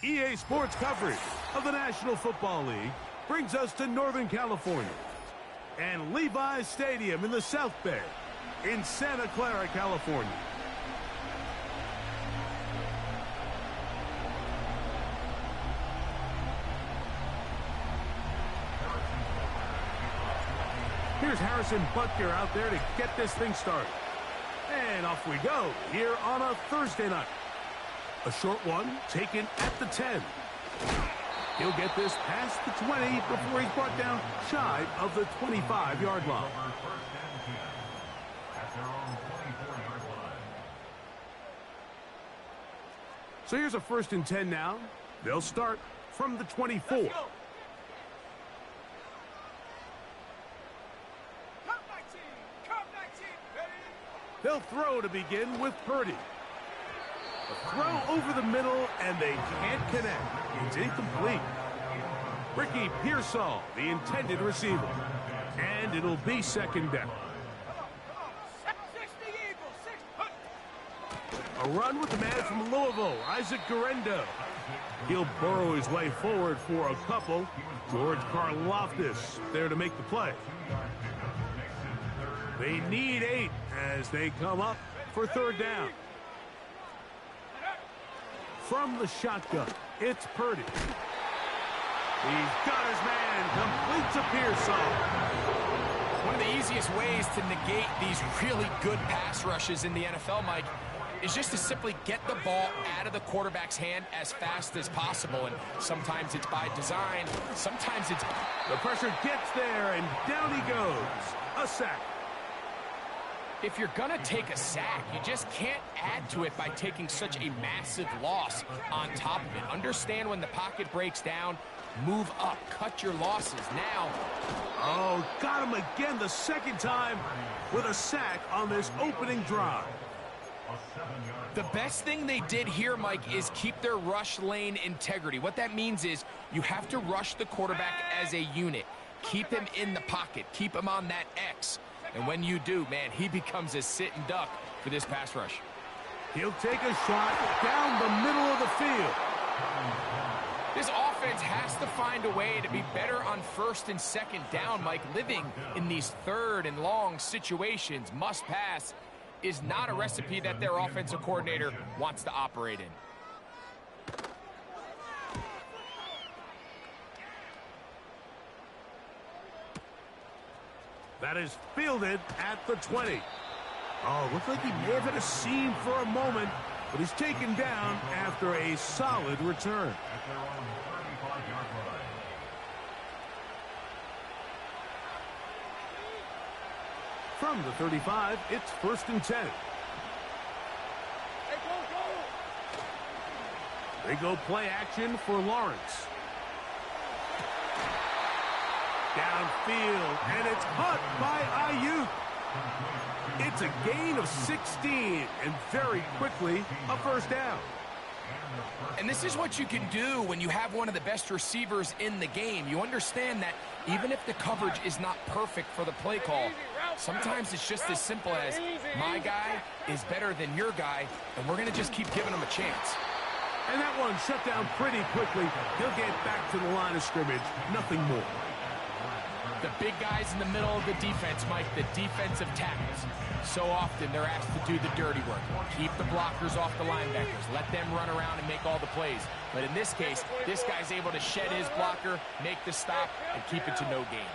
EA Sports coverage of the National Football League brings us to Northern California and Levi's Stadium in the South Bay in Santa Clara, California. Here's Harrison Butker out there to get this thing started. And off we go here on a Thursday night. A short one taken at the 10. He'll get this past the 20 before he's brought down shy of the 25-yard line. So here's a 1st and 10 now. They'll start from the 24. They'll throw to begin with Purdy. A throw over the middle, and they can't connect. It's incomplete. Ricky Pearsall, the intended receiver. And it'll be 2nd down. A run with the man from Louisville, Isaac Guerendo. He'll burrow his way forward for a couple. George Karlaftis there to make the play. They need 8 as they come up for 3rd down. From the shotgun, it's Purdy. He's got his man, complete to Pearsall. One of the easiest ways to negate these really good pass rushes in the NFL, Mike, is just to simply get the ball out of the quarterback's hand as fast as possible. And sometimes it's by design, sometimes it's... The pressure gets there, and down he goes. A sack. If you're going to take a sack, you just can't add to it by taking such a massive loss on top of it. Understand when the pocket breaks down, move up, cut your losses. Now, oh, got him again the 2nd time with a sack on this opening drive. The best thing they did here, Mike, is keep their rush lane integrity. What that means is you have to rush the quarterback as a unit. Keep him in the pocket. Keep him on that X. And when you do, man, he becomes a sitting duck for this pass rush. He'll take a shot down the middle of the field. This offense has to find a way to be better on 1st and 2nd down, Mike. Living in these 3rd and long situations, must pass, is not a recipe that their offensive coordinator wants to operate in. That is fielded at the 20. Oh, looks like he may have had a seam for a moment, but he's taken down after a solid return. From the 35, it's 1st and 10. They go play action for Lawrence. Downfield, and it's caught by Ayuk. It's a gain of 16, and very quickly, a 1st down. And this is what you can do when you have one of the best receivers in the game. You understand that even if the coverage is not perfect for the play call, sometimes it's just as simple as my guy is better than your guy, and we're going to just keep giving him a chance. And that one shut down pretty quickly. He'll get back to the line of scrimmage, nothing more. The big guys in the middle of the defense, Mike, the defensive tackles. So often they're asked to do the dirty work. Keep the blockers off the linebackers. Let them run around and make all the plays. But in this case, this guy's able to shed his blocker, make the stop, and keep it to no gain.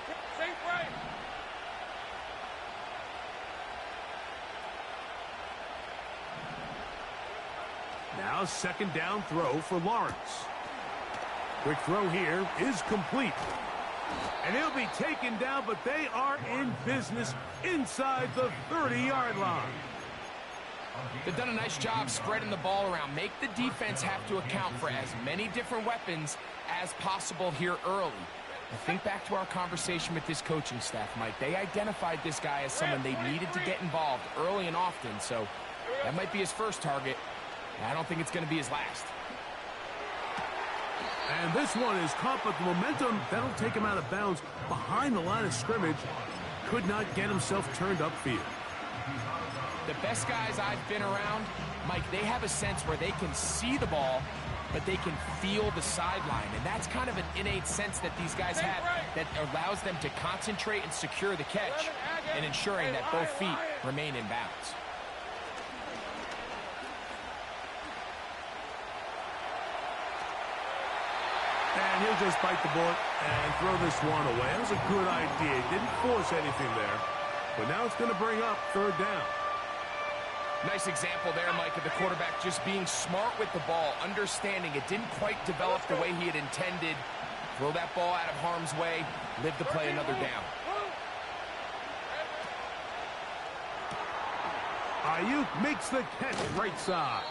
Now 2nd down throw for Lawrence. Quick throw here is complete. And he'll be taken down, but they are in business inside the 30-yard line. They've done a nice job spreading the ball around. Make the defense have to account for as many different weapons as possible here early. Now think back to our conversation with this coaching staff, Mike. They identified this guy as someone they needed to get involved early and often, so that might be his 1st target. I don't think it's going to be his last. And this one is caught, but the momentum, that'll take him out of bounds behind the line of scrimmage. Could not get himself turned upfield. The best guys I've been around, Mike, they have a sense where they can see the ball but they can feel the sideline. And that's kind of an innate sense that these guys have that allows them to concentrate and secure the catch and ensuring that both feet remain in bounds. And he'll just bite the bullet and throw this one away. That was a good idea. Didn't force anything there. But now it's going to bring up third down. Nice example there, Mike, of the quarterback just being smart with the ball, understanding it didn't quite develop the way he had intended. Throw that ball out of harm's way, live to play another down. Ayuk makes the catch right side.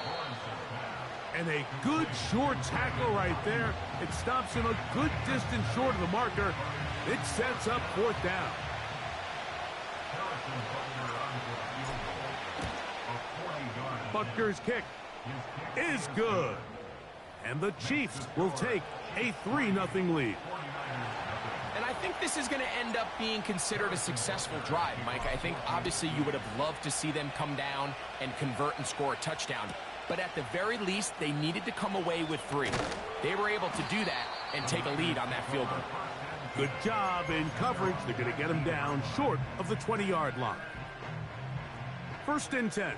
And a good short tackle right there. It stops him a good distance short of the marker. It sets up fourth down. Butker's kick is good. And the Chiefs will take a 3-0 lead. And I think this is going to end up being considered a successful drive, Mike. I think obviously you would have loved to see them come down and convert and score a touchdown. But at the very least, they needed to come away with 3. They were able to do that and take a lead on that field goal. Good job in coverage. They're going to get him down short of the 20-yard line. 1st and 10.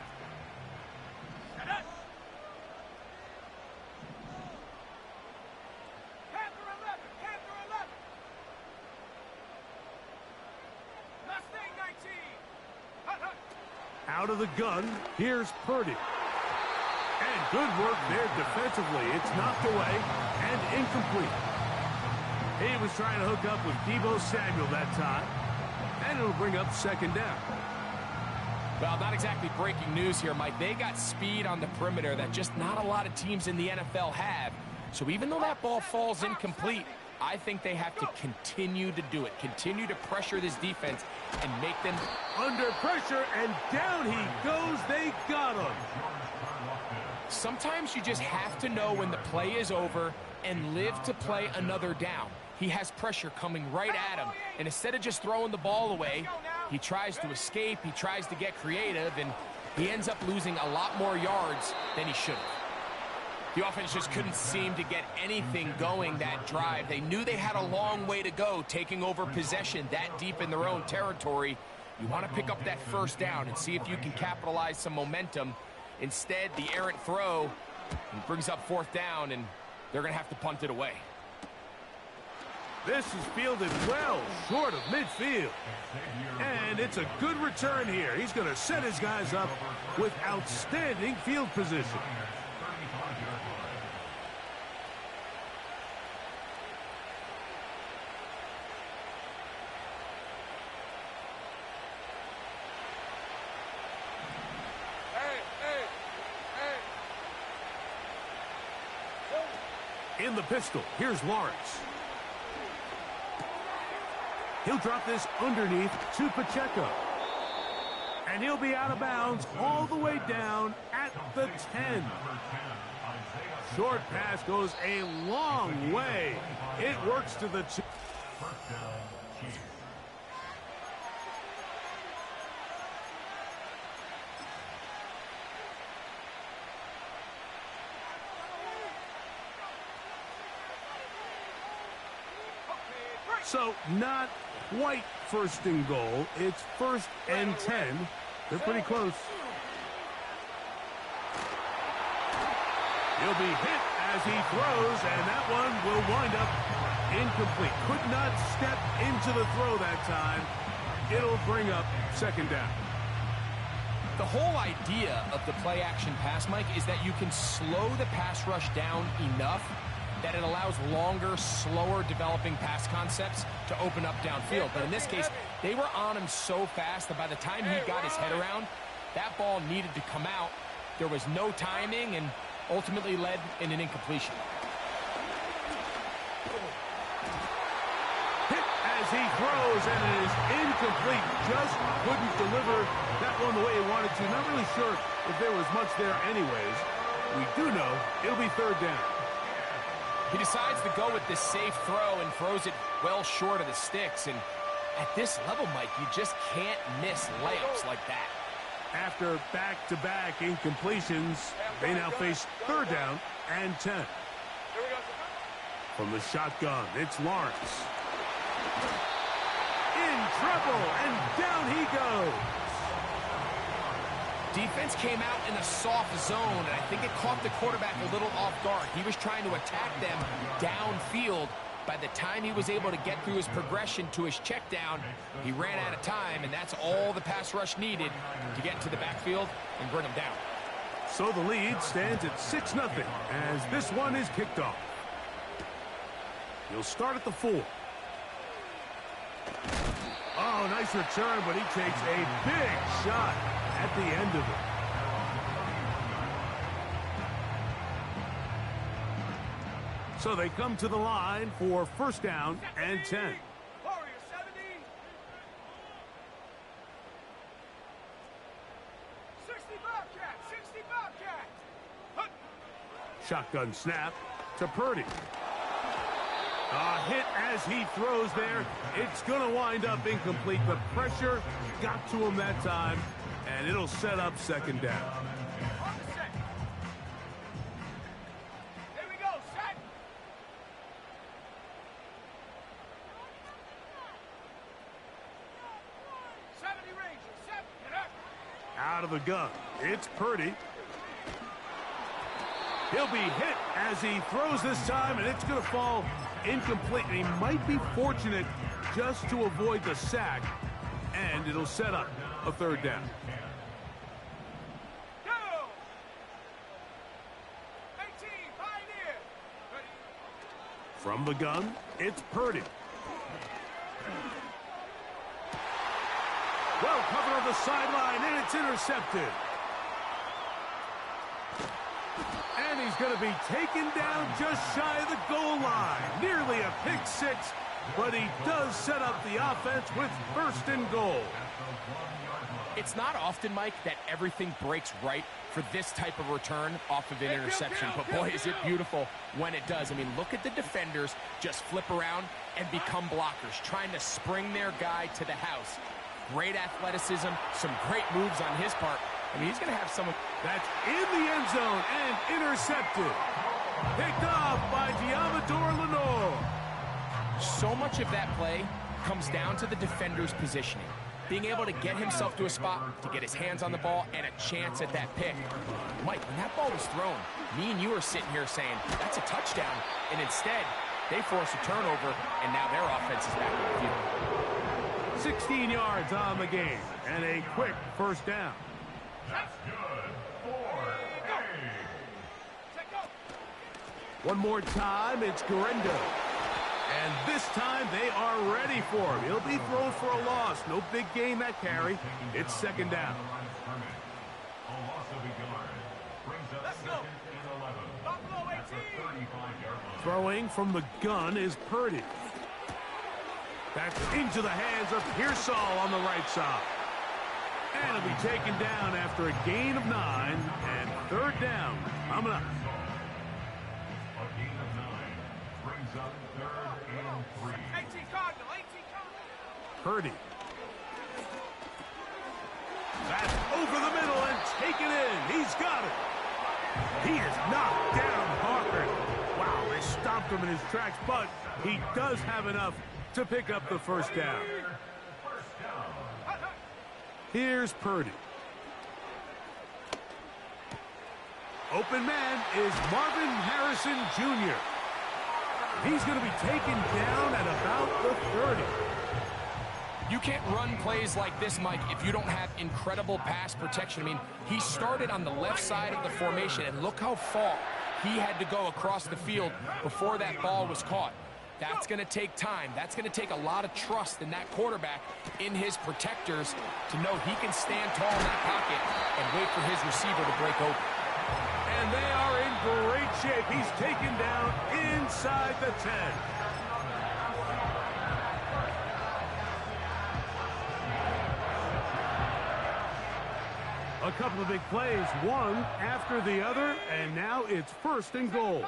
Out of the gun, here's Purdy. And good work there defensively. It's knocked away and incomplete. He was trying to hook up with Deebo Samuel that time. And it'll bring up 2nd down. Well, not exactly breaking news here, Mike. They got speed on the perimeter that just not a lot of teams in the NFL have. So even though that ball falls incomplete, I think they have to continue to do it. Continue to pressure this defense and make them under pressure, and down he goes. They got him. Sometimes you just have to know when the play is over and live to play another down. He has pressure coming right at him, and instead of just throwing the ball away, he tries to escape, he tries to get creative, and he ends up losing a lot more yards than he should have. The offense just couldn't seem to get anything going that drive. They knew they had a long way to go, taking over possession that deep in their own territory. You want to pick up that 1st down and see if you can capitalize some momentum. Instead, the errant throw brings up 4th down, and they're going to have to punt it away. This is fielded well short of midfield. And it's a good return here. He's going to set his guys up with outstanding field position. In the pistol, here's Lawrence. He'll drop this underneath to Pacheco. And he'll be out of bounds all the way down at the 10. Short pass goes a long way. It works to the 2. So not quite 1st and goal. It's 1st and 10. They're pretty close. He'll be hit as he throws, and that one will wind up incomplete. Could not step into the throw that time. It'll bring up 2nd down. The whole idea of the play-action pass, Mike, is that you can slow the pass rush down enough that it allows longer, slower developing pass concepts to open up downfield. But in this case, they were on him so fast that by the time he got his head around, that ball needed to come out. There was no timing and ultimately led in an incompletion. Hit as he throws, and it is incomplete. Just couldn't deliver that one the way he wanted to. Not really sure if there was much there anyways. We do know it'll be 3rd down. He decides to go with this safe throw and throws it well short of the sticks. And at this level, Mike, you just can't miss layups like that. After back-to-back incompletions, they now face 3rd down and 10. From the shotgun, it's Lawrence. In trouble, and down he goes. Defense came out in a soft zone, and I think it caught the quarterback a little off guard. He was trying to attack them downfield. By the time he was able to get through his progression to his check down, he ran out of time, and that's all the pass rush needed to get into the backfield and bring him down. So the lead stands at 6-0 as this one is kicked off. He'll start at the 4. Oh, nice return, but he takes a big shot at the end of it. So they come to the line for first down and 10. Shotgun snap to Purdy. A hit as he throws there. It's going to wind up incomplete. The pressure got to him that time, and it'll set up second down. Here we go, set. Out of the gun, it's Purdy. He'll be hit as he throws this time, and it's going to fall incomplete. And he might be fortunate just to avoid the sack, and it'll set up a third down. Go! 18, Pioneer. From the gun, it's Purdy. Well covered on the sideline, and it's intercepted. And he's going to be taken down just shy of the goal line. Nearly a pick six, but he does set up the offense with first and goal. It's not often, Mike, that everything breaks right for this type of return off of an interception. But boy, is it beautiful when it does. I mean, look at the defenders just flip around and become blockers, trying to spring their guy to the house. Great athleticism, some great moves on his part. I mean, he's going to have someone that's in the end zone and intercepted. Picked off by Diamador Lenore. So much of that play comes down to the defender's positioning. Being able to get himself to a spot, to get his hands on the ball, and a chance at that pick. Mike, when that ball was thrown, me and you are sitting here saying, that's a touchdown. And instead, they force a turnover, and now their offense is back on the field. 16 yards on the game, and a quick first down. That's good. 4. One more time, it's Guerrero. And this time, they are ready for him. He'll be thrown for a loss. No big gain that carry. It's second down. Let's go. Buffalo 18. Throwing from the gun is Purdy. That's into the hands of Pearsall on the right side. And it'll be taken down after a gain of 9 and third down. Coming up. A gain of 9 brings up 3rd and 3. 18 Cardinal, 18 Cardinal. Purdy. That's over the middle and taken in. He's got it. He is knocked down hard. Wow, they stopped him in his tracks, but he does have enough to pick up the first down. Here's Purdy. Open man is Marvin Harrison Jr. He's going to be taken down at about the 30. You can't run plays like this, Mike, if you don't have incredible pass protection. I mean, he started on the left side of the formation, and look how far he had to go across the field before that ball was caught. That's going to take time. That's going to take a lot of trust in that quarterback, in his protectors, to know he can stand tall in that pocket and wait for his receiver to break open. And they are in great shape. He's taken down inside the 10. A couple of big plays, one after the other, and now it's first and goal.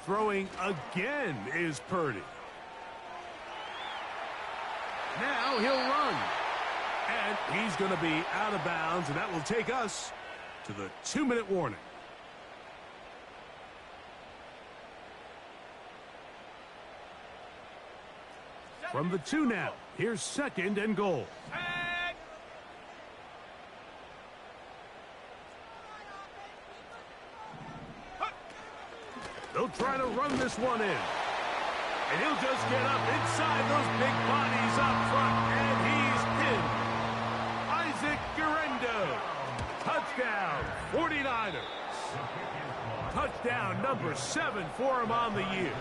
Throwing again is Purdy. Now he'll run. And he's going to be out of bounds, and that will take us to the 2-minute warning. From the 2 now. Here's 2nd and goal. Tag. They'll try to run this one in. And he'll just get up inside those big bodies up front. And he's in. Isaac Guerrero. Touchdown, 49ers. Touchdown number 7 for him on the year.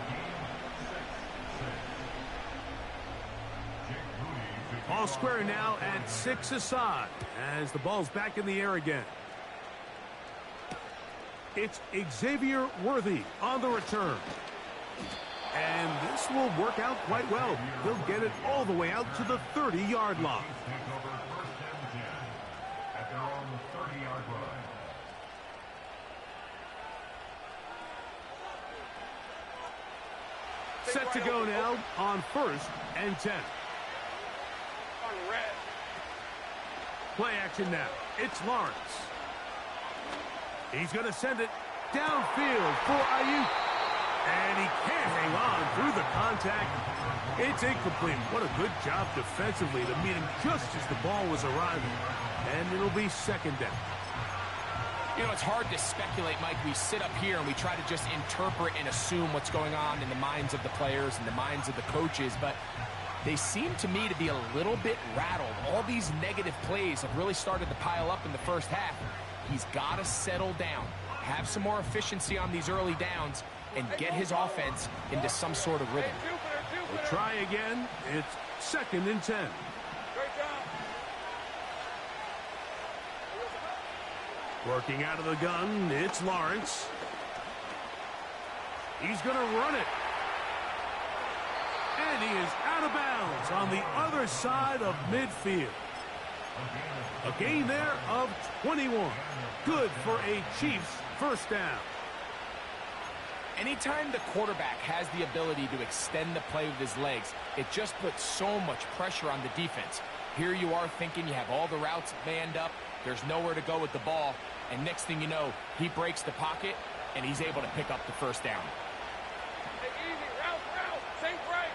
All square now at 6 aside as the ball's back in the air again. It's Xavier Worthy on the return. And this will work out quite well. He'll get it all the way out to the 30-yard line. At their own 30-yard line. Set to go now on 1st and 10. On red. Play action now. It's Lawrence. He's going to send it downfield for Ayuk. And he can't hang on through the contact. It's incomplete. What a good job defensively to meet him just as the ball was arriving. And it'll be 2nd down. You know, it's hard to speculate, Mike. We sit up here and we try to just interpret and assume what's going on in the minds of the players and the minds of the coaches, but they seem to me to be a little bit rattled. All these negative plays have really started to pile up in the first half. He's got to settle down, have some more efficiency on these early downs, and get his offense into some sort of rhythm. We'll try again. It's 2nd and 10. Great job. Working out of the gun, it's Lawrence. He's going to run it. And he is out of bounds on the other side of midfield. A gain there of 21. Good for a Chiefs first down. Anytime the quarterback has the ability to extend the play with his legs, it just puts so much pressure on the defense. Here you are thinking you have all the routes manned up, there's nowhere to go with the ball, and next thing you know, he breaks the pocket, and he's able to pick up the first down. Take it easy. Route. Think right.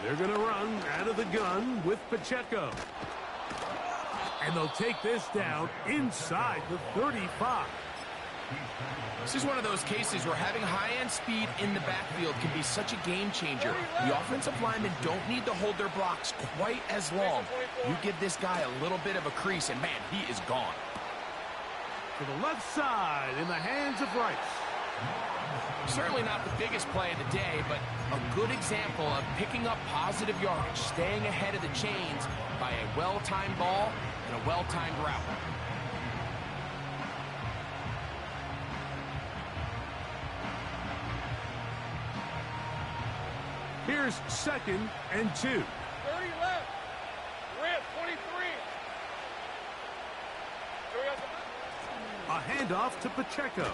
They're going to run out of the gun with Pacheco. And they'll take this down inside the 35. This is one of those cases where having high-end speed in the backfield can be such a game changer. The offensive linemen don't need to hold their blocks quite as long. You give this guy a little bit of a crease, and man, he is gone. To the left side in the hands of Rice. Certainly not the biggest play of the day, but a good example of picking up positive yardage, staying ahead of the chains by a well-timed ball and a well-timed route. Here's 2nd and 2. 30 left. Red, 23. A handoff to Pacheco.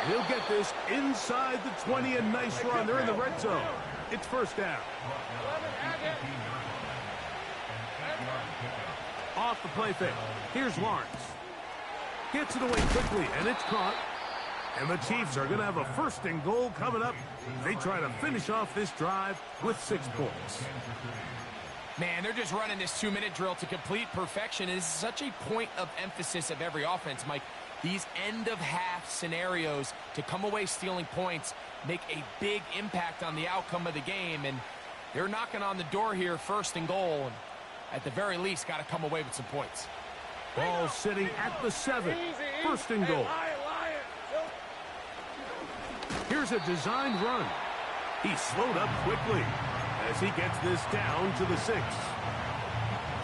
And he'll get this inside the 20, a nice run. They're in the red zone. It's first down. 11, add it. Off the play fake. Here's Lawrence. Gets it away quickly, and it's caught. And the Chiefs are going to have a 1st and goal coming up. They try to finish off this drive with 6 points. Man, they're just running this 2-minute drill to complete perfection. And this is such a point of emphasis of every offense, Mike. These end-of-half scenarios to come away stealing points make a big impact on the outcome of the game. And they're knocking on the door here, 1st and goal. And at the very least, got to come away with some points. Ball sitting at the 7. 1st and goal. Here's a designed run. He slowed up quickly as he gets this down to the 6.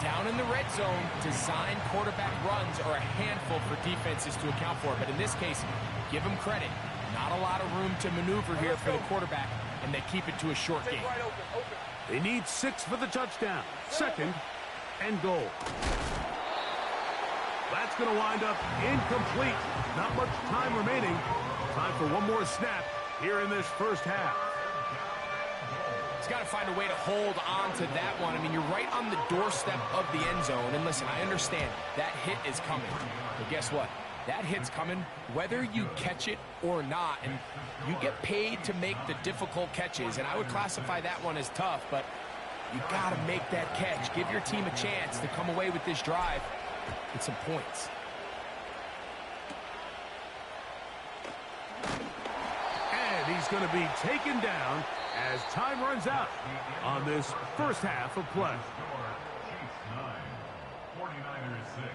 Down in the red zone, designed quarterback runs are a handful for defenses to account for. But in this case, give them credit. Not a lot of room to maneuver here for the quarterback, and they keep it to a short game. They need 6 for the touchdown. 2nd and goal. That's going to wind up incomplete. Not much time remaining. Time for one more snap here in this first half. He's got to find a way to hold on to that one. I mean, you're right on the doorstep of the end zone. And listen, I understand that hit is coming. But guess what? That hit's coming whether you catch it or not. And you get paid to make the difficult catches. And I would classify that one as tough, but you got to make that catch. Give your team a chance to come away with this drive with some points. And he's going to be taken down as time runs out on this first half of play. Chiefs 9, 49ers 6.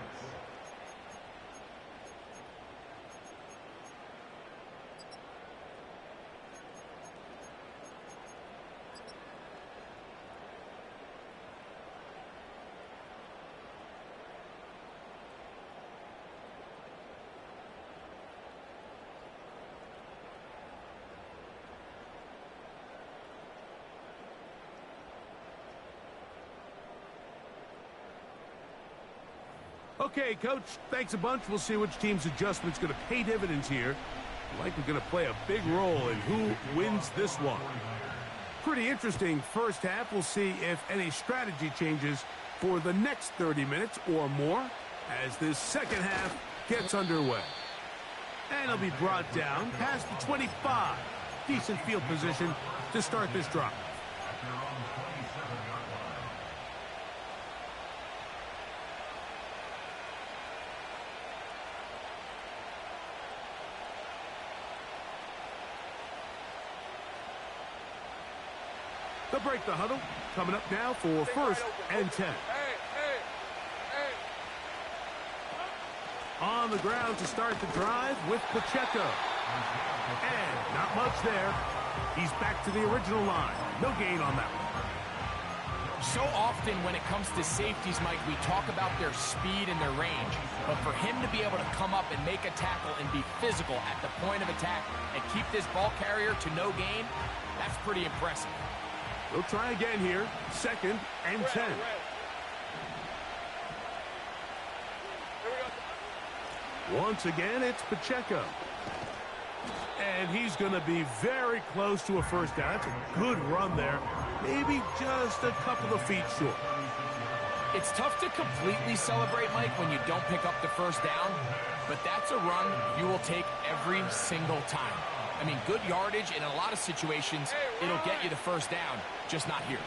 Okay, Coach, thanks a bunch. We'll see which team's adjustment's going to pay dividends here. Likely going to play a big role in who wins this one. Pretty interesting first half. We'll see if any strategy changes for the next 30 minutes or more as this second half gets underway. And he'll be brought down past the 25. Decent field position to start this drive. They'll break the huddle. Coming up now for first and 10. On the ground to start the drive with Pacheco. And not much there. He's back to the original line. No gain on that one. So often when it comes to safeties, Mike, we talk about their speed and their range. But for him to be able to come up and make a tackle and be physical at the point of attack and keep this ball carrier to no gain, that's pretty impressive. We'll try again here. Second and 10. Once again, it's Pacheco. And he's going to be very close to a first down. That's a good run there. Maybe just a couple of feet short. It's tough to completely celebrate, Mike, when you don't pick up the first down. But that's a run you will take every single time. I mean, good yardage, and in a lot of situations, it'll get you the first down, just not here.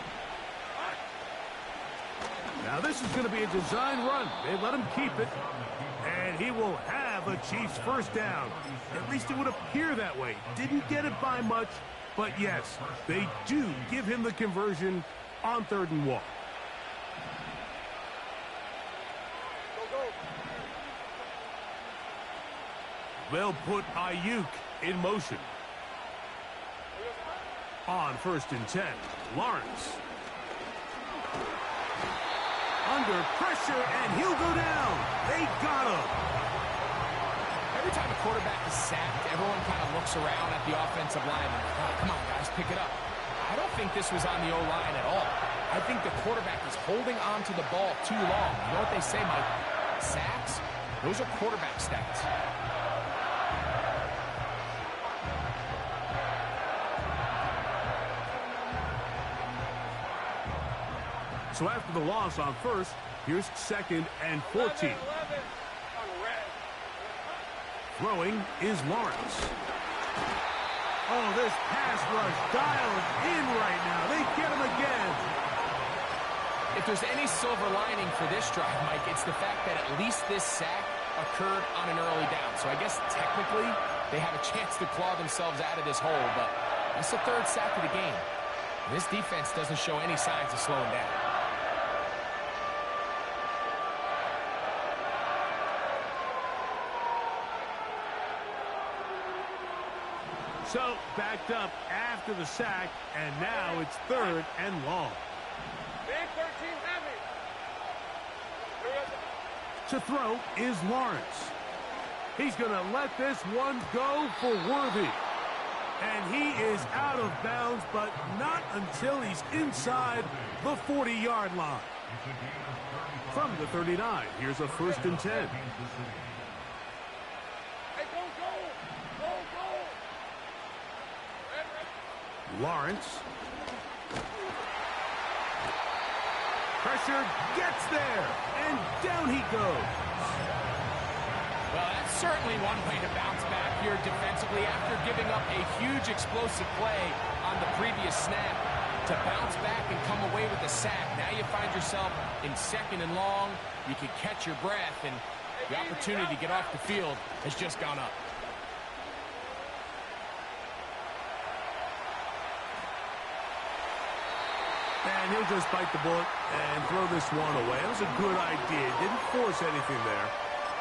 Now, this is going to be a design run. They let him keep it, and he will have a Chiefs first down. At least it would appear that way. Didn't get it by much, but yes, they do give him the conversion on 3rd and 1. They'll put Ayuk in motion. On 1st and 10, Lawrence. Under pressure, and he'll go down. They got him. Every time a quarterback is sacked, everyone kind of looks around at the offensive line and, oh, come on, guys, pick it up. I don't think this was on the O-line at all. I think the quarterback is holding on to the ball too long. You know what they say, Mike? Sacks, those are quarterback stats. So after the loss on 1st, here's 2nd and 14. Throwing is Lawrence. Oh, this pass rush dialed in right now. They get him again. If there's any silver lining for this drive, Mike, it's the fact that at least this sack occurred on an early down. So I guess technically they have a chance to claw themselves out of this hole, but that's the 3rd sack of the game. This defense doesn't show any signs of slowing down. So, backed up after the sack, and now it's 3rd and long. Man 13 heavy. To throw is Lawrence. He's going to let this one go for Worthy. And he is out of bounds, but not until he's inside the 40-yard line. From the 39, here's a 1st and 10. Lawrence pressure, gets there, and down he goes. Well, that's certainly one way to bounce back here defensively after giving up a huge explosive play on the previous snap. To bounce back and come away with a sack, now you find yourself in 2nd and long. You can catch your breath, and the opportunity to get off the field has just gone up. And he'll just bite the bullet and throw this one away. That was a good idea. Didn't force anything there.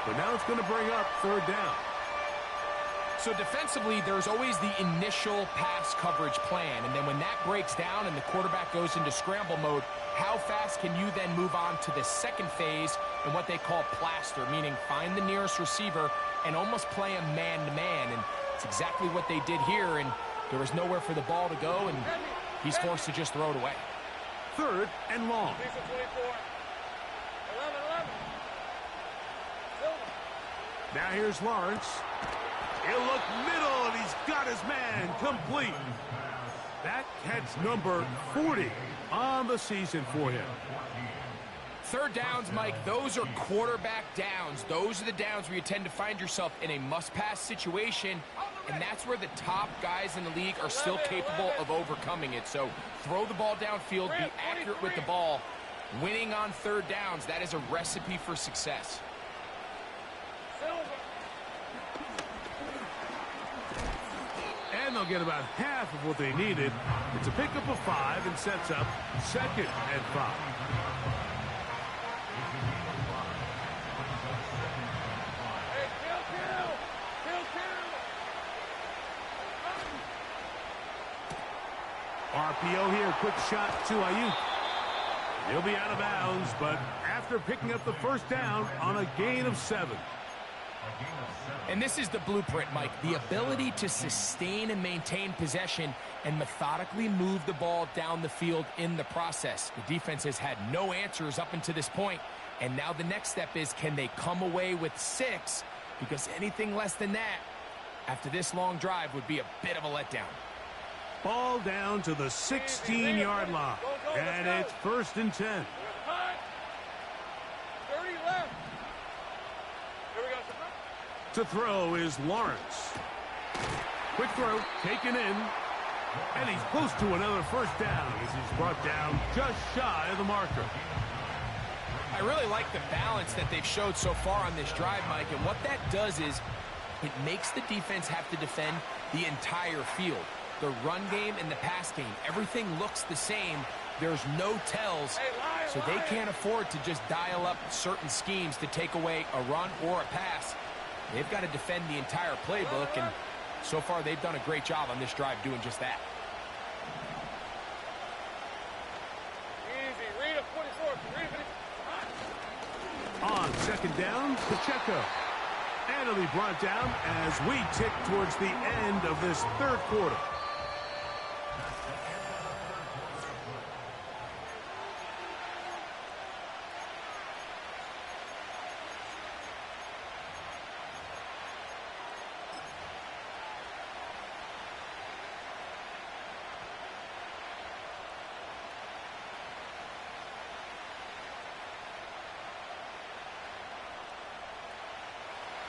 But now it's going to bring up 3rd down. So defensively, there's always the initial pass coverage plan. And then when that breaks down and the quarterback goes into scramble mode, how fast can you then move on to the 2nd phase in what they call plaster, meaning find the nearest receiver and almost play him man-to-man. And it's exactly what they did here. And there was nowhere for the ball to go, and he's forced to just throw it away. 3rd and long. 24. 11. Silver. Now here's Lawrence. He'll look middle, and he's got his man complete. That catch number 40 on the season for him. 3rd downs, Mike, those are quarterback downs. Those are the downs where you tend to find yourself in a must-pass situation, and that's where the top guys in the league are still capable of overcoming it. So throw the ball downfield, be accurate with the ball. Winning on 3rd downs, that is a recipe for success. And they'll get about half of what they needed. It's a pickup of 5 and sets up 2nd and 5. Hey, kill. RPO here, quick shot to Ayuk. He'll be out of bounds, but after picking up the 1st down on a gain of 7. And this is the blueprint, Mike. The ability to sustain and maintain possession and methodically move the ball down the field in the process. The defense has had no answers up until this point, and now the next step is, can they come away with 6? Because anything less than that, after this long drive, would be a bit of a letdown. Ball down to the 16-yard line, and it's 1st and 10. 30 left. Here we go. To throw is Lawrence. Quick throw, taken in, and he's close to another 1st down as he's brought down just shy of the marker. I really like the balance that they've showed so far on this drive, Mike, and what that does is it makes the defense have to defend the entire field. The run game and the pass game, everything looks the same. There's no tells, so they can't afford to just dial up certain schemes to take away a run or a pass. They've got to defend the entire playbook, and so far they've done a great job on this drive doing just that. Easy. Read a 44. Read it. On 2nd down, Pacheco. And he'll be brought down as we tick towards the end of this 3rd quarter.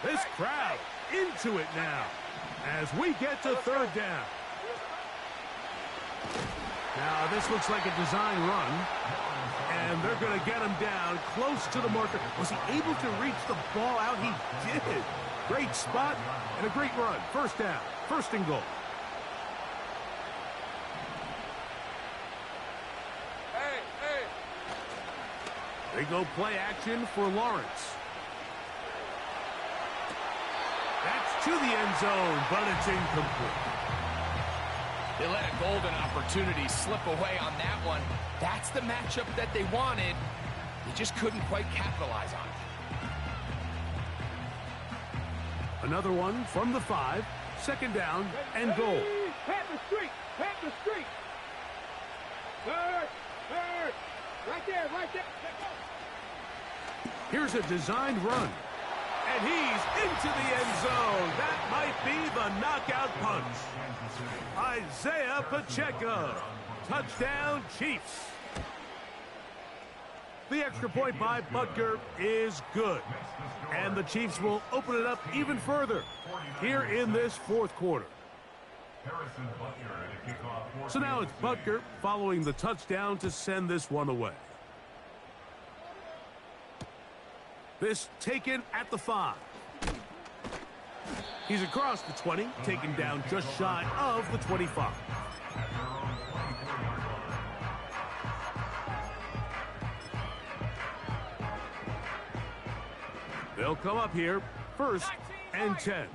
This crowd into it now as we get to 3rd down. Now, this looks like a design run, and they're going to get him down close to the marker. Was he able to reach the ball out? He did. Great spot and a great run. 1st down, 1st and goal. Hey. They go play action for Lawrence. That's to the end zone, but it's incomplete. They let a golden opportunity slip away on that one. That's the matchup that they wanted. They just couldn't quite capitalize on it. Another one from the 5, 2nd down and goal. Pat the street. Pat the street. 3rd. Right there. Here's a designed run. And he's into the end zone. That might be the knockout punch. Isaiah Pacheco. Touchdown, Chiefs. The extra point by Butker is good. And the Chiefs will open it up even further here in this fourth quarter. So now it's Butker following the touchdown to send this one away. This taken at the 5. He's across the 20, taken down just shy of the 25. They'll come up here, 1st and 10.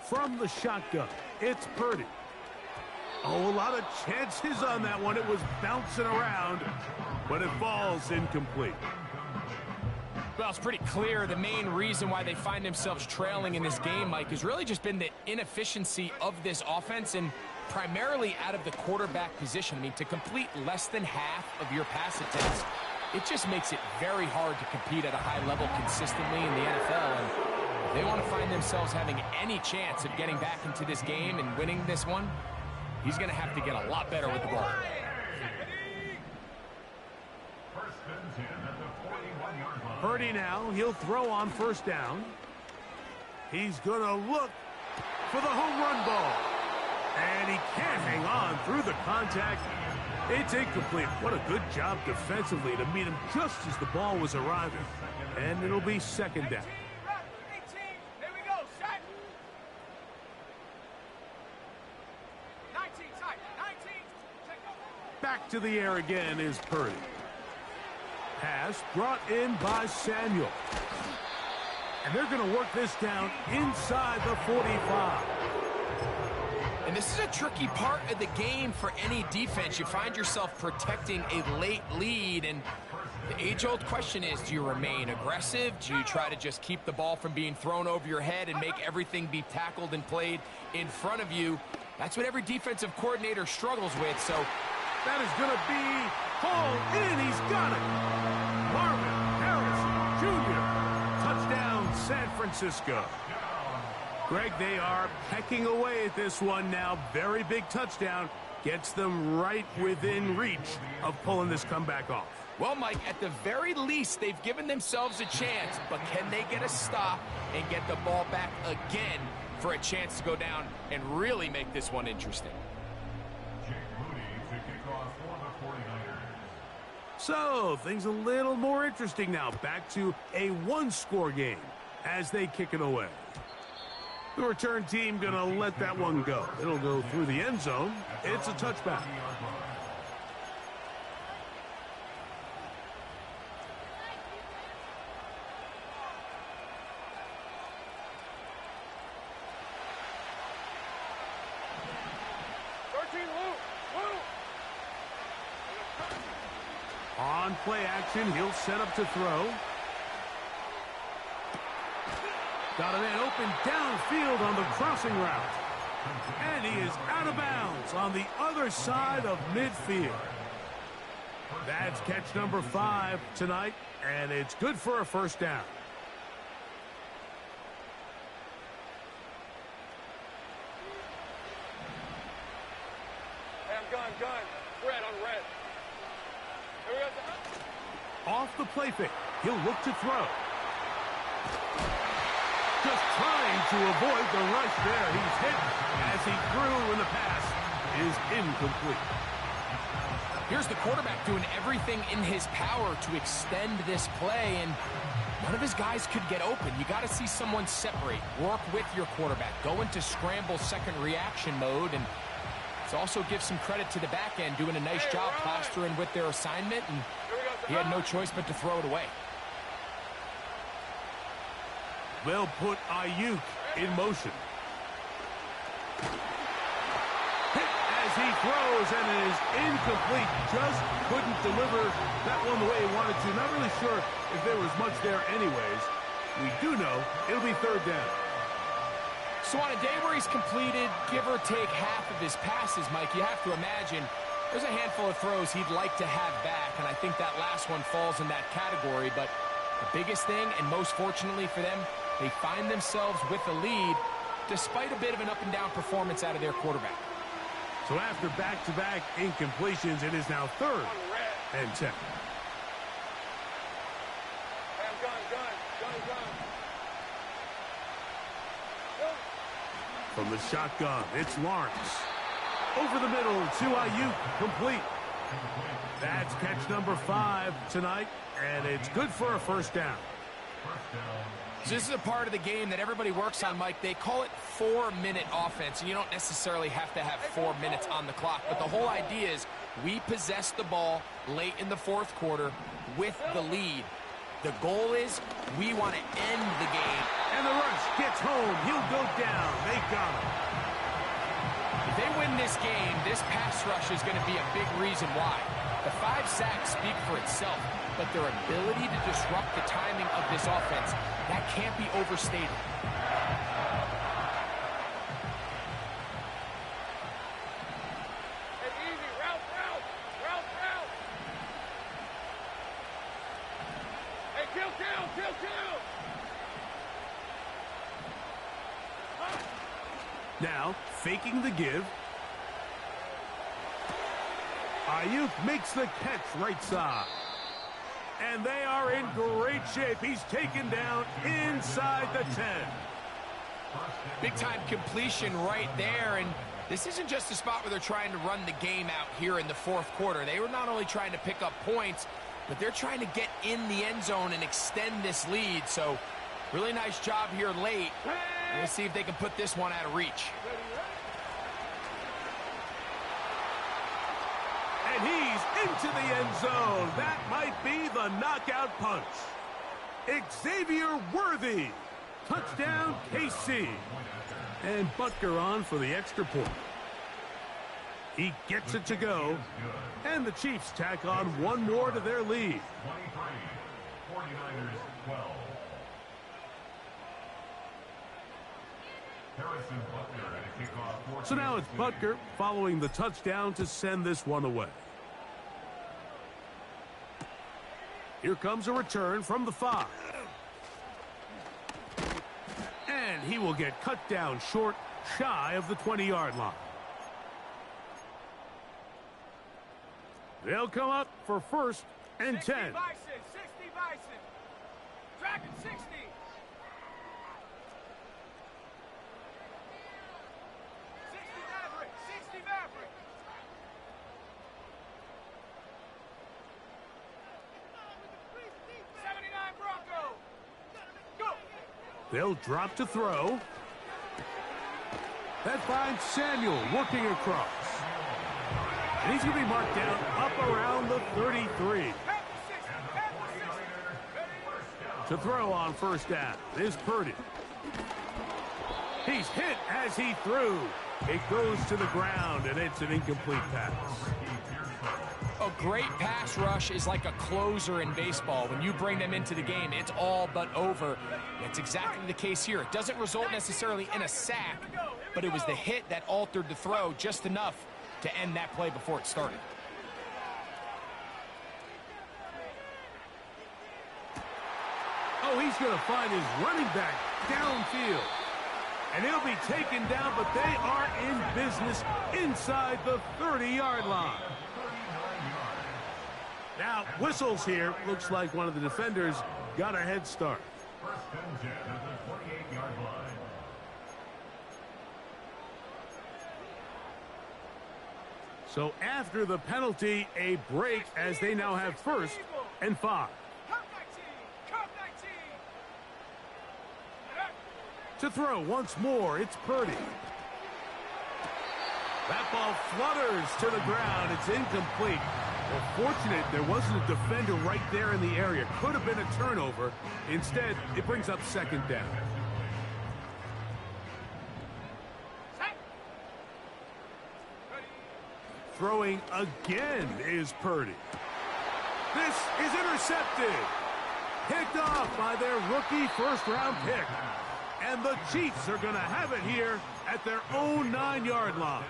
From the shotgun, it's Purdy. Oh, a lot of chances on that one. It was bouncing around, but it falls incomplete. Well, it's pretty clear the main reason why they find themselves trailing in this game, Mike, has really just been the inefficiency of this offense and primarily out of the quarterback position. I mean, to complete less than half of your pass attempts, it just makes it very hard to compete at a high level consistently in the NFL. And if they want to find themselves having any chance of getting back into this game and winning this one, he's going to have to get a lot better with the ball. Purdy now, he'll throw on 1st down. He's going to look for the home run ball. And he can't hang on through the contact. It's incomplete. What a good job defensively to meet him just as the ball was arriving. And it'll be 2nd down. Back to the air again is Purdy. Pass brought in by Samuel. And they're going to work this down inside the 45. And this is a tricky part of the game for any defense. You find yourself protecting a late lead, and the age-old question is, do you remain aggressive? Do you try to just keep the ball from being thrown over your head and make everything be tackled and played in front of you? That's what every defensive coordinator struggles with, so that is going to be hauled in. He's got it. Marvin Harrison Jr. Touchdown, San Francisco. Greg, they are pecking away at this one now. Very big touchdown. Gets them right within reach of pulling this comeback off. Well, Mike, at the very least, they've given themselves a chance, but can they get a stop and get the ball back again for a chance to go down and really make this one interesting? So, things a little more interesting now. Back to a one-score game as they kick it away. The return team going to let that one go. It'll go through the end zone. It's a touchback. On play action, he'll set up to throw. Got a man open downfield on the crossing route. And he is out of bounds on the other side of midfield. That's catch number 5 tonight, and it's good for a 1st down. Hey, I'm gun. Red on red. Here we go. Off the play fake, he'll look to throw. Just trying to avoid the rush there. He's hit as he threw, and the pass is incomplete. Here's the quarterback doing everything in his power to extend this play, and none of his guys could get open. You got to see someone separate, work with your quarterback, go into scramble second reaction mode, and it also gives some credit to the back end doing a nice job plastering with their assignment, and he had no choice but to throw it away. They'll put Ayuk in motion. Hit as he throws, and it is incomplete. Just couldn't deliver that one the way he wanted to. Not really sure if there was much there anyways. We do know it'll be 3rd down. So on a day where he's completed, give or take half of his passes, Mike, you have to imagine there's a handful of throws he'd like to have back, and I think that last one falls in that category. But the biggest thing, and most fortunately for them, they find themselves with a lead. despite a bit of an up-and-down performance out of their quarterback. So after back-to-back incompletions, it is now 3rd and 10. From the shotgun, it's Lawrence. Over the middle to Ayuk, complete. That's catch number 5 tonight, and it's good for a first down. So this is a part of the game that everybody works on, Mike. They call it 4-minute offense, and you don't necessarily have to have 4 minutes on the clock. But the whole idea is we possess the ball late in the 4th quarter with the lead. The goal is we want to end the game. And the rush gets home. He'll go down. They got him. If they win this game, this pass rush is going to be a big reason why. The 5 sacks speak for itself, but their ability to disrupt the timing of this offense, that can't be overstated. Hey, easy. Route. Hey, kill. Now, faking the give. Ayuk makes the catch right side. And they are in great shape. He's taken down inside the 10. Big-time completion right there, and this isn't just a spot where they're trying to run the game out here in the 4th quarter. They were not only trying to pick up points, but they're trying to get in the end zone and extend this lead. So, really nice job here late. We'll see if they can put this one out of reach. And he's into the end zone. That might be the knockout punch. Xavier Worthy. Touchdown, KC. And Butker on for the extra point. He gets it to go. And the Chiefs tack on one more to their lead. 23, 49ers 12. Harrison Butker at a kickoff. So now it's Butker following the touchdown to send this one away. Here comes a return from the 5. And he will get cut down short, shy of the 20-yard line. They'll come up for 1st and 10. 60 Bison. Dragon 60. 60 Maverick. 79 Bronco. Go. They'll drop to throw. That finds Samuel working across. And he's going to be marked down up around the 33. To throw on 1st down is Purdy. He's hit as he threw. It goes to the ground, and it's an incomplete pass. A great pass rush is like a closer in baseball. When you bring them into the game, it's all but over. That's exactly the case here. It doesn't result necessarily in a sack, but it was the hit that altered the throw just enough to end that play before it started. Oh, he's going to find his running back downfield. And he'll be taken down, but they are in business inside the 30-yard line. Now, whistles here. Looks like one of the defenders got a head start. 1st and 10 at the 28-yard line. So after the penalty, a break as they now have 1st and 5. To throw once more, it's Purdy. That ball flutters to the ground. It's incomplete. Well, fortunate there wasn't a defender right there in the area. Could have been a turnover. Instead, it brings up 2nd down. Throwing again is Purdy. This is intercepted. Picked off by their rookie 1st-round pick. And the Chiefs are going to have it here at their own 9-yard line.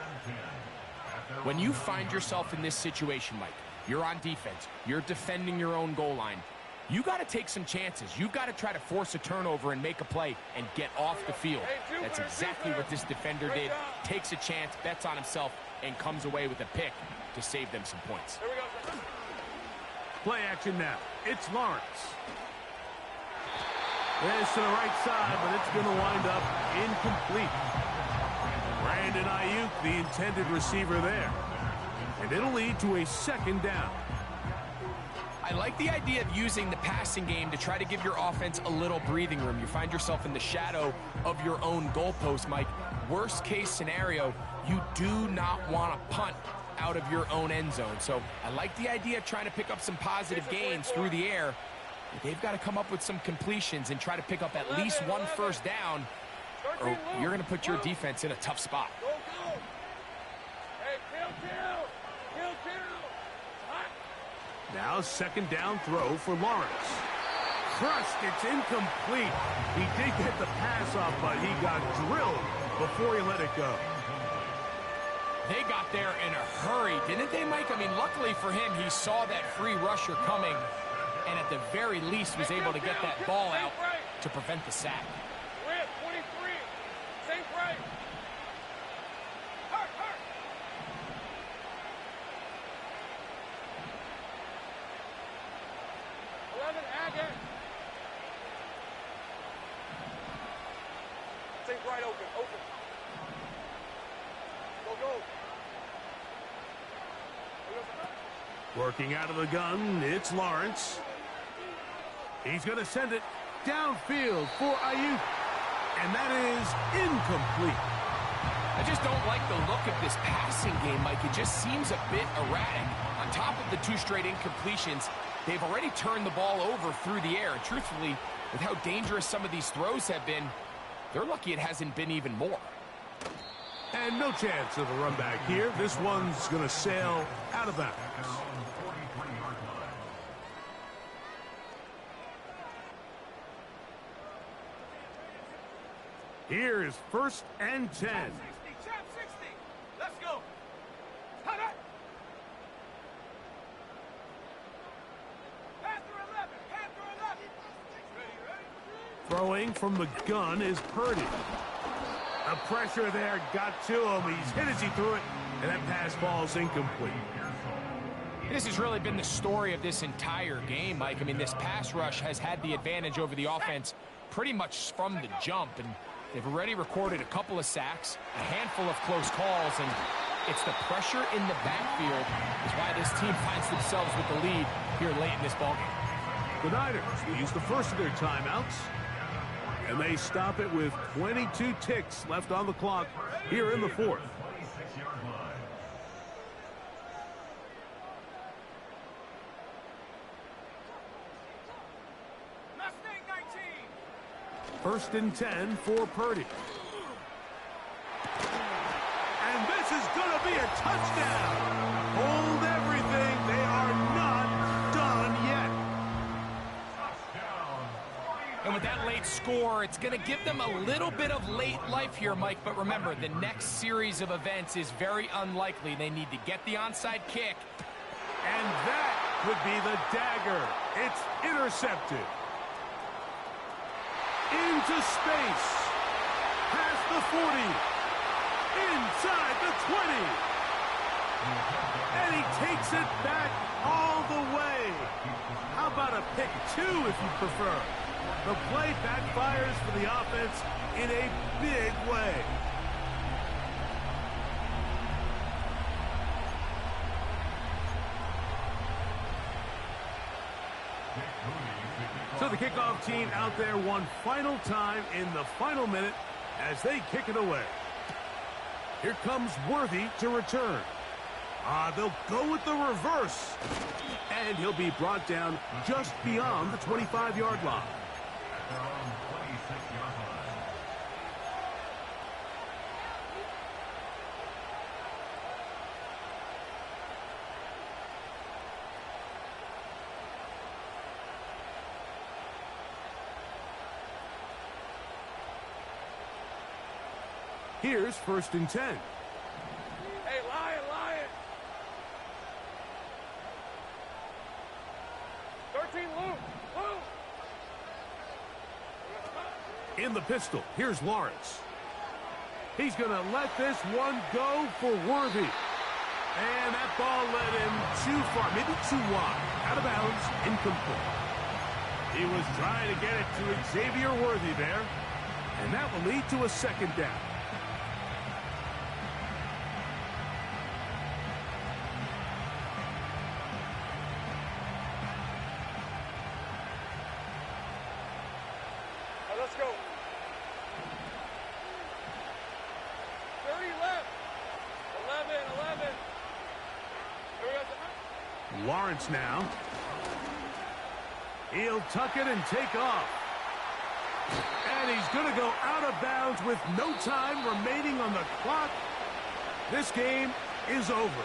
When you find yourself in this situation, Mike, you're on defense, you're defending your own goal line, You got to take some chances. You've got to try to force a turnover and make a play and get off the field. That's exactly what this defender did. Takes a chance, bets on himself, and comes away with a pick to save them some points. Play action now. It's Lawrence. This to the right side, but it's going to wind up incomplete. Brandon Ayuk, the intended receiver there. And it'll lead to a second down. I like the idea of using the passing game to try to give your offense a little breathing room. You find yourself in the shadow of your own goalpost, Mike. Worst case scenario, you do not want to punt out of your own end zone. So I like the idea of trying to pick up some positive gains through the air. They've got to come up with some completions and try to pick up at least one first down, or you're going to put your defense in a tough spot. Now second down throw for Lawrence. Crushed, it's incomplete. He did get the pass off, but he got drilled before he let it go. They got there in a hurry, didn't they, Mike? I mean, luckily for him, he saw that free rusher coming, and at the very least was able to get that ball out to prevent the sack. 23, safe right. Hurt. 11, Agate. Safe right, open. Go. Working out of the gun, it's Lawrence. He's going to send it downfield for Ayuk. And that is incomplete. I just don't like the look of this passing game, Mike. It just seems a bit erratic. On top of the 2 straight incompletions, they've already turned the ball over through the air. And truthfully, with how dangerous some of these throws have been, they're lucky it hasn't been even more. And no chance of a run back here. This one's going to sail out of bounds. Here is 1st and 10. 60. Let's go. Panther 11. Ready. Throwing from the gun is Purdy. The pressure there got to him. He's hit as he threw it, and that pass falls incomplete. This has really been the story of this entire game, Mike. I mean, this pass rush has had the advantage over the offense pretty much from the jump, and they've already recorded a couple of sacks, a handful of close calls, and it's the pressure in the backfield is why this team finds themselves with the lead here late in this ballgame. The Niners will use the first of their timeouts, and they stop it with 22 ticks left on the clock here in the 4th. Mustang 19. 1st and 10 for Purdy. And this is going to be a touchdown. Hold everything. They are not done yet. And with that late score, it's going to give them a little bit of late life here, Mike. But remember, the next series of events is very unlikely. They need to get the onside kick. And that could be the dagger. It's intercepted. Into space. Past the 40. Inside the 20. And he takes it back all the way. How about a pick 2 if you prefer? The play backfires for the offense in a big way. So the kickoff team out there one final time in the final minute as they kick it away. Here comes Worthy to return. They'll go with the reverse. And he'll be brought down just beyond the 25-yard line. Here's 1st and 10. Hey, Lion. 13, Luke. In the pistol, here's Lawrence. He's going to let this one go for Worthy. And that ball led him too far, maybe too wide. Out of bounds, incomplete. He was trying to get it to Xavier Worthy there. And that will lead to a second down. Let's go. 30 left. 11. Here we go. Lawrence now. He'll tuck it and take off. And he's going to go out of bounds with no time remaining on the clock. This game is over.